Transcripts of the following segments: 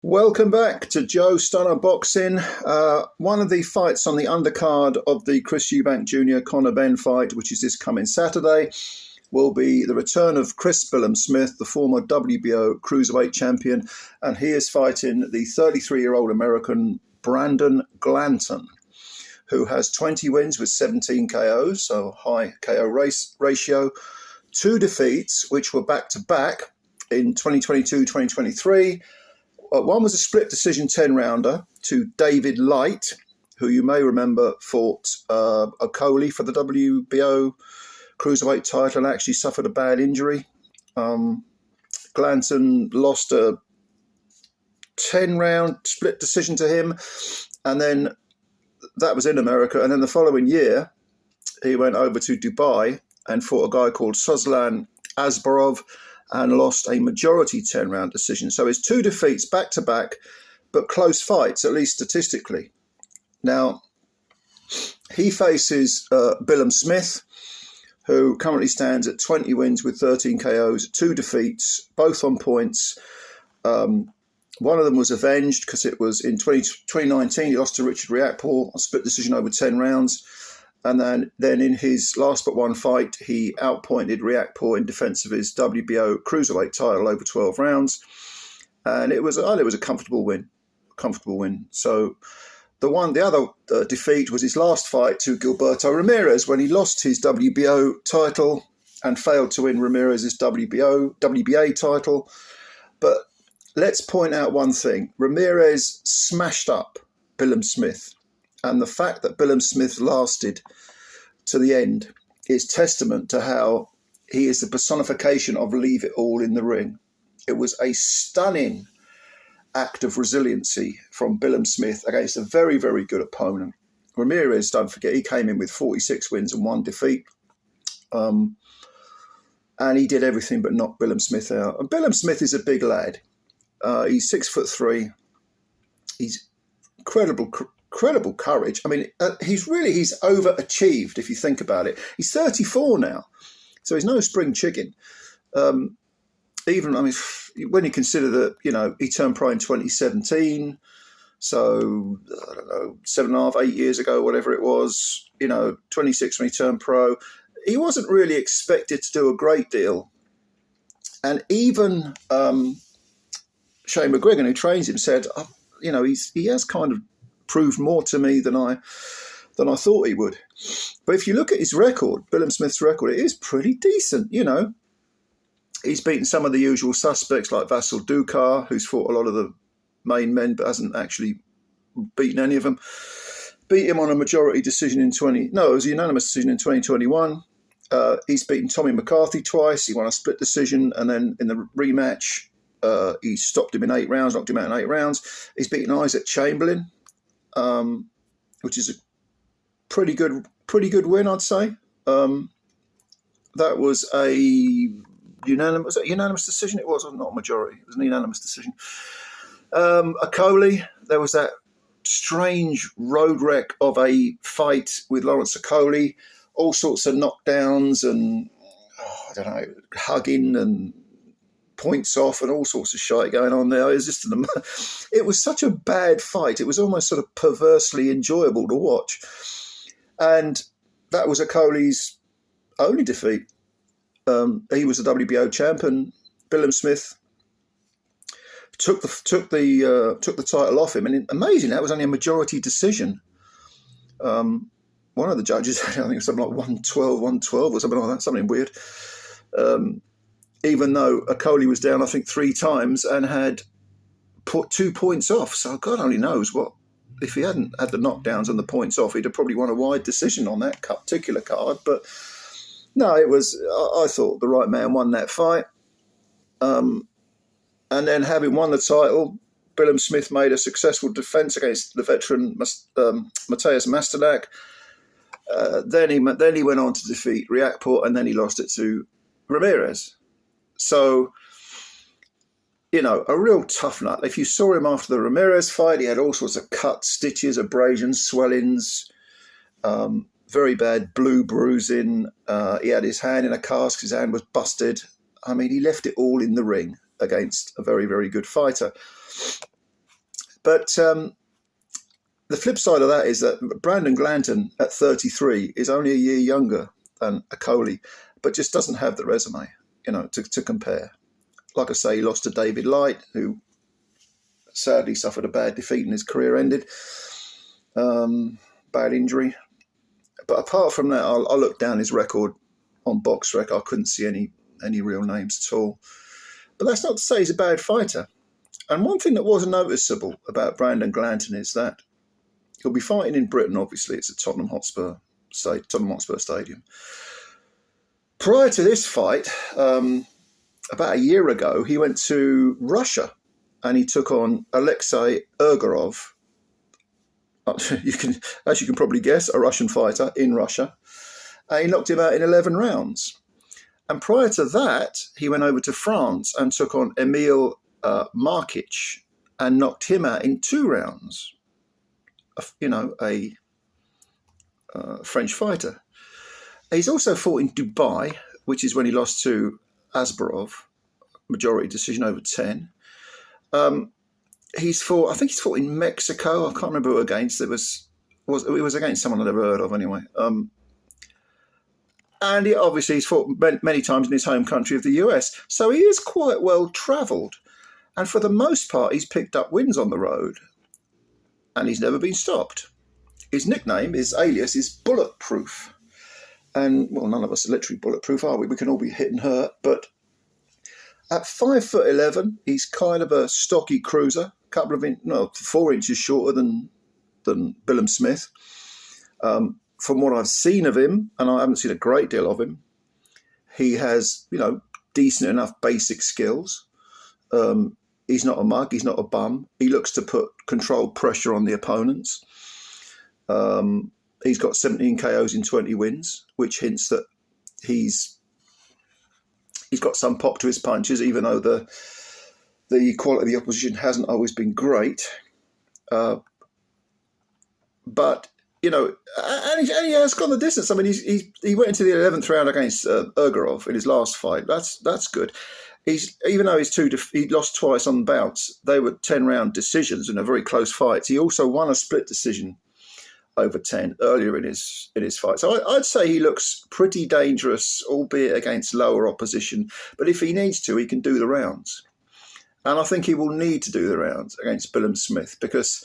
Welcome back to Joe Stunner Boxing. One of the fights on the undercard of the Chris Eubank Jr. Conor Benn fight, which is this coming Saturday, will be the return of Chris Billam-Smith, the former WBO cruiserweight champion, and he is fighting the 33-year-old American Brandon Glanton, who has 20 wins with 17 KOs, so high KO ratio, 2 defeats, which were back-to-back in 2022-2023. One was a split decision 10-rounder to David Light, who you may remember fought Okoli for the WBO cruiserweight title and actually suffered a bad injury. Glanton lost a 10-round split decision to him, and then that was in America. And then the following year, he went over to Dubai and fought a guy called Suzlan Asbarov, and lost a majority 10-round decision. So it's 2 defeats back-to-back, but close fights, at least statistically. Now, he faces Billam-Smith, who currently stands at 20 wins with 13 KOs, 2 defeats, both on points. One of them was avenged because it was in 2019, he lost to Richard Riakporhe, a split decision over 10 rounds. And then in his last but one fight, he outpointed Riakporhe in defence of his WBO cruiserweight title over 12 rounds. And it was a comfortable win. So the other defeat was his last fight to Gilberto Ramirez when he lost his WBO title and failed to win Ramirez's WBA title. But let's point out one thing. Ramirez smashed up Billam-Smith. And the fact that Billam-Smith lasted to the end is testament to how he is the personification of leave it all in the ring. It was a stunning act of resiliency from Billam-Smith against a very, very good opponent. Ramirez, don't forget, he came in with 46 wins and 1 defeat. And he did everything but knock Billam-Smith out. And Billam-Smith is a big lad. He's 6'3". He's incredible courage. I mean, he's overachieved if you think about it. He's 34 now, so he's no spring chicken. When you consider that, he turned pro in 2017, so I don't know, 7.5, 8 years ago, whatever it was. 26 when he turned pro. He wasn't really expected to do a great deal, and even Shane McGuigan, who trains him, said, he has kind of proved more to me than I thought he would. But if you look at his record, Billam-Smith's record, it is pretty decent. He's beaten some of the usual suspects like Vasyl Dukar, who's fought a lot of the main men but hasn't actually beaten any of them. Beat him on a majority decision it was a unanimous decision in 2021. He's beaten Tommy McCarthy twice. He won a split decision, and then in the rematch, he stopped him in 8 rounds, knocked him out in 8 rounds. He's beaten Isaac Chamberlain, which is a pretty good win, I'd say. That was a unanimous decision. It was not a majority. It was an unanimous decision. Okoli, there was that strange road wreck of a fight with Lawrence Okoli, all sorts of knockdowns and hugging and points off and all sorts of shite going on there. It was such a bad fight. It was almost sort of perversely enjoyable to watch. And that was Okoli's only defeat. He was the WBO champion. Billam-Smith took the title off him, and amazing, that was only a majority decision. One of the judges, I think it was something like 112 or something like that, something weird. Even though Okoli was down, I think 3 times and had put 2 points off. So God only knows what, if he hadn't had the knockdowns and the points off, he'd have probably won a wide decision on that particular card. But no, I thought the right man won that fight. And then having won the title, Billam-Smith made a successful defence against the veteran Mateusz Masternak. Then he went on to defeat Riakporhe, and then he lost it to Ramirez. So, a real tough nut. If you saw him after the Ramirez fight, he had all sorts of cuts, stitches, abrasions, swellings, very bad blue bruising. He had his hand in a cast. His hand was busted. I mean, he left it all in the ring against a very, very good fighter. But the flip side of that is that Brandon Glanton at 33 is only a year younger than Akoli, but just doesn't have the resume, to compare. Like I say, he lost to David Light, who sadly suffered a bad defeat and his career ended. Bad injury. But apart from that, I looked down his record on BoxRec. I couldn't see any real names at all. But that's not to say he's a bad fighter. And one thing that was noticeable about Brandon Glanton is that he'll be fighting in Britain, obviously. It's at Tottenham Hotspur Stadium. Prior to this fight, about a year ago, he went to Russia and he took on Alexei Urgarov. As you can probably guess, a Russian fighter in Russia. He knocked him out in 11 rounds. And prior to that, he went over to France and took on Emil Markic and knocked him out in 2 rounds. A French fighter. He's also fought in Dubai, which is when he lost to Asbarov, majority decision over 10. I think he's fought in Mexico. I can't remember who against. It was against someone I never heard of anyway. And he's fought many times in his home country of the US. So he is quite well travelled. And for the most part, he's picked up wins on the road. And he's never been stopped. His nickname, his alias, is Bulletproof. And, well, none of us are literally bulletproof, are we? We can all be hit and hurt. But at 5'11", he's kind of a stocky cruiser, 4 inches shorter than Billam-Smith. From what I've seen of him, and I haven't seen a great deal of him, he has, decent enough basic skills. He's not a mug, he's not a bum. He looks to put controlled pressure on the opponents. He's got 17 KOs in 20 wins, which hints that he's got some pop to his punches, even though the quality of the opposition hasn't always been great. But, and he has gone the distance. I mean, he went into the 11th round against Urgarov in his last fight. That's good. Even though he lost twice on bounce, they were 10-round decisions and a very close fight. He also won a split decision over 10 earlier in his fight. So I'd say he looks pretty dangerous, albeit against lower opposition. But if he needs to, he can do the rounds. And I think he will need to do the rounds against Billam-Smith, because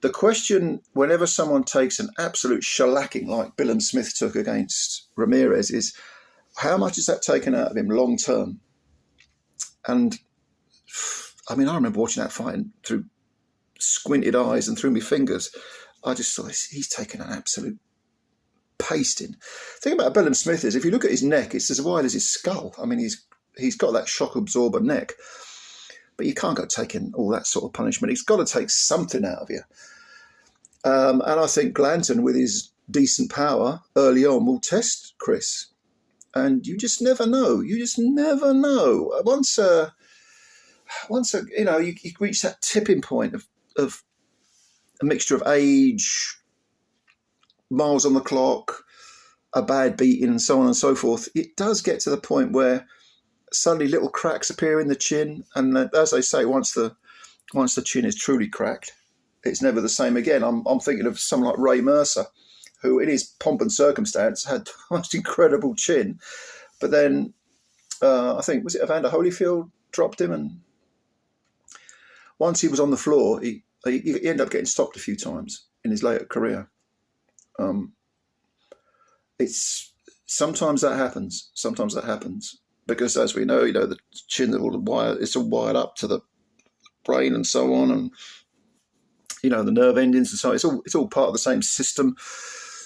the question, whenever someone takes an absolute shellacking like Billam-Smith took against Ramirez, is how much is that taken out of him long term? And I mean, I remember watching that fight through squinted eyes and through my fingers. I just thought he's taken an absolute pasting. The thing about Billam-Smith is, if you look at his neck, it's as wide as his skull. I mean, he's got that shock absorber neck, but you can't go taking all that sort of punishment. He's got to take something out of you. And I think Glanton, with his decent power early on, will test Chris. And you just never know. You just never know. Once you reach that tipping point of a mixture of age, miles on the clock, a bad beating, and so on and so forth, it does get to the point where suddenly little cracks appear in the chin. And as they say, once the chin is truly cracked, it's never the same again. I'm thinking of someone like Ray Mercer, who in his pomp and circumstance had the most incredible chin. But then I think, was it Evander Holyfield dropped him? And once he was on the floor, he ended up getting stopped a few times in his later career. Sometimes that happens. Because as we know, the chin, it's all wired up to the brain and so on. And, the nerve endings and so on. It's all part of the same system.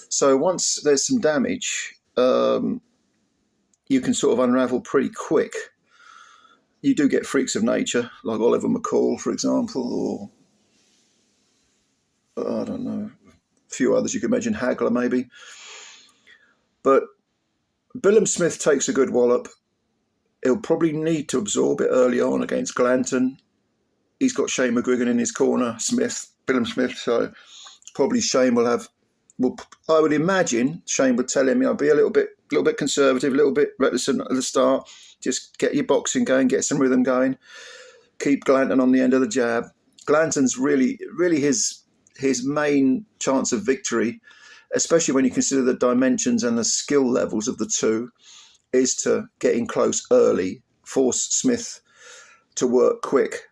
So once there's some damage, you can sort of unravel pretty quick. You do get freaks of nature, like Oliver McCall, for example, or I don't know, a few others you could mention, Hagler maybe. But Billam-Smith takes a good wallop. He'll probably need to absorb it early on against Glanton. He's got Shane McGuigan in his corner, Billam-Smith, so probably Shane will have. Well, I would imagine Shane would tell him, be a little bit conservative, a little bit reticent at the start. Just get your boxing going, get some rhythm going. Keep Glanton on the end of the jab. Glanton's really his main chance of victory, especially when you consider the dimensions and the skill levels of the two, is to get in close early, force Smith to work quick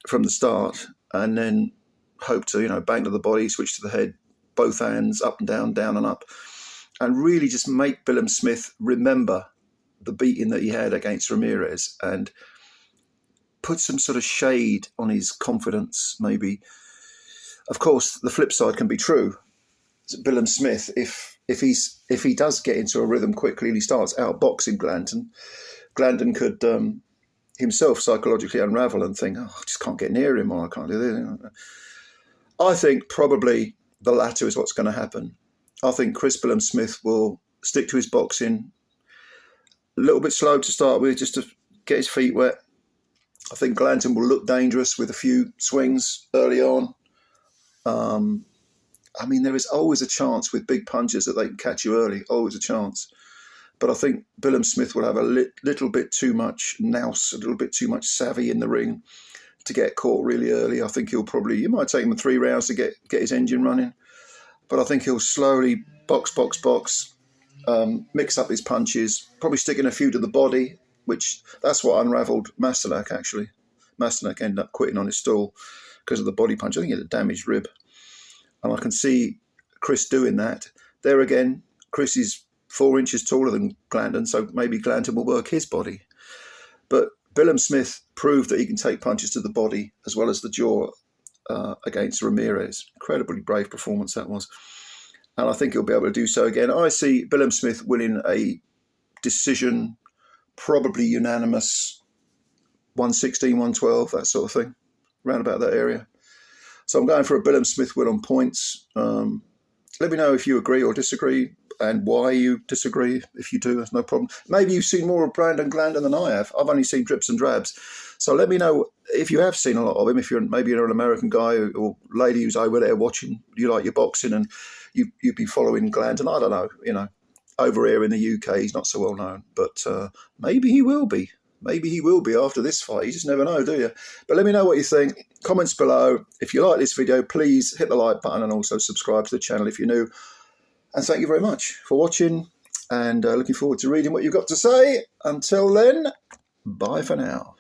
from the start, and then hope to, bang to the body, switch to the head, both hands, up and down and up, and really just make Billam-Smith remember the beating that he had against Ramirez and put some sort of shade on his confidence, maybe. Of course, the flip side can be true. Billam-Smith, if he does get into a rhythm quickly and he starts outboxing Glanton could himself psychologically unravel and think, oh, I just can't get near him, or I can't do this. I think probably the latter is what's going to happen. I think Chris Billam-Smith will stick to his boxing, a little bit slow to start with, just to get his feet wet. I think Glanton will look dangerous with a few swings early on. There is always a chance with big punches that they can catch you early, always a chance. But I think Billam-Smith will have a little bit too much nous, a little bit too much savvy in the ring to get caught really early. I think you might take him 3 rounds to get his engine running. But I think he'll slowly box, mix up his punches, probably sticking a few to the body, that's what unravelled Masternak, actually. Masternak ended up quitting on his stall because of the body punch. I think he had a damaged rib. And I can see Chris doing that. There again, Chris is 4 inches taller than Glanton, so maybe Glanton will work his body. But Billam-Smith proved that he can take punches to the body as well as the jaw against Ramirez. Incredibly brave performance that was. And I think he'll be able to do so again. I see Billam-Smith winning a decision, probably unanimous, 116, 112, that sort of thing, around about that area. So I'm going for a Billam-Smith win on points. Let me know if you agree or disagree and why you disagree. If you do, that's no problem. Maybe you've seen more of Brandon Glanton than I have. I've only seen drips and drabs. So let me know if you have seen a lot of him, if you're an American guy or lady who's over there watching, you like your boxing and you'd be following Glanton. I don't know, over here in the UK, he's not so well known, but maybe he will be. Maybe he will be after this fight. You just never know, do you? But let me know what you think. Comments below. If you like this video, please hit the like button and also subscribe to the channel if you're new. And thank you very much for watching and looking forward to reading what you've got to say. Until then, bye for now.